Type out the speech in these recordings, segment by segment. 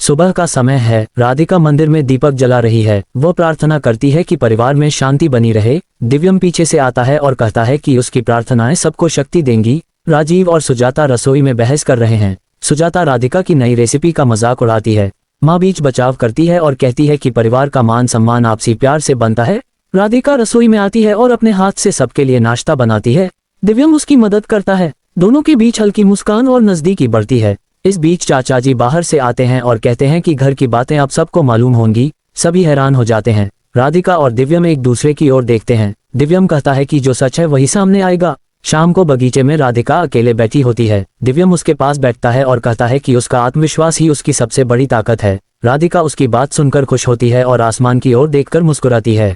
सुबह का समय है। राधिका मंदिर में दीपक जला रही है। वह प्रार्थना करती है कि परिवार में शांति बनी रहे। दिव्यम पीछे से आता है और कहता है कि उसकी प्रार्थनाएं सबको शक्ति देंगी। राजीव और सुजाता रसोई में बहस कर रहे हैं। सुजाता राधिका की नई रेसिपी का मजाक उड़ाती है। माँ बीच बचाव करती है और कहती है कि परिवार का मान सम्मान आपसी प्यार से बनता है। राधिका रसोई में आती है और अपने हाथ से सबके लिए नाश्ता बनाती है। दिव्यम उसकी मदद करता है। दोनों के बीच हल्की मुस्कान और नजदीकी बढ़ती है। इस बीच चाचा जी बाहर से आते हैं और कहते हैं कि घर की बातें अब सबको मालूम होंगी। सभी हैरान हो जाते हैं। राधिका और दिव्यम एक दूसरे की ओर देखते हैं। दिव्यम कहता है कि जो सच है वही सामने आएगा। शाम को बगीचे में राधिका अकेले बैठी होती है। दिव्यम उसके पास बैठता है और कहता है कि उसका आत्मविश्वास ही उसकी सबसे बड़ी ताकत है। राधिका उसकी बात सुनकर खुश होती है और आसमान की ओर देखकर मुस्कुराती है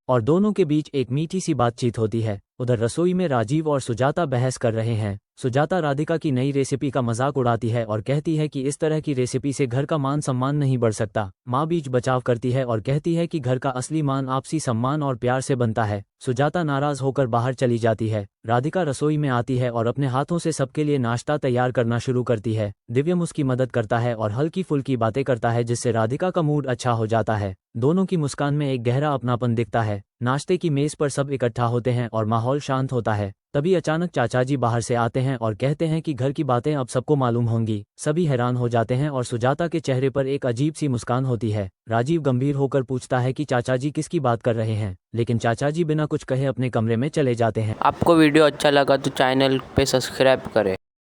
और दोनों के बीच एक मीठी सी बातचीत होती है। उधर रसोई में राजीव और सुजाता बहस कर रहे हैं। सुजाता राधिका की नई रेसिपी का मजाक उड़ाती है और कहती है कि इस तरह की रेसिपी से घर का मान सम्मान नहीं बढ़ सकता। माँ बीच बचाव करती है और कहती है कि घर का असली मान आपसी सम्मान और प्यार से बनता है। सुजाता नाराज होकर बाहर चली जाती है। राधिका रसोई में आती है और अपने हाथों से सबके लिए नाश्ता तैयार करना शुरू करती है। दिव्यम उसकी मदद करता है और हल्की फुल्की बातें करता है जिससे राधिका का मूड अच्छा हो जाता है। दोनों की मुस्कान में एक गहरा अपनापन दिखता है। नाश्ते की मेज पर सब इकट्ठा होते हैं और माहौल शांत होता है। तभी अचानक चाचा जी बाहर से आते हैं और कहते हैं कि घर की बातें अब सबको मालूम होंगी। सभी हैरान हो जाते हैं और सुजाता के चेहरे पर एक अजीब सी मुस्कान होती है। राजीव गंभीर होकर पूछता है कि चाचा जी किसकी बात कर रहे हैं, लेकिन चाचा जी बिना कुछ कहे अपने कमरे में चले जाते हैं। आपको वीडियो अच्छा लगा तो चैनल पे सब्सक्राइब करें।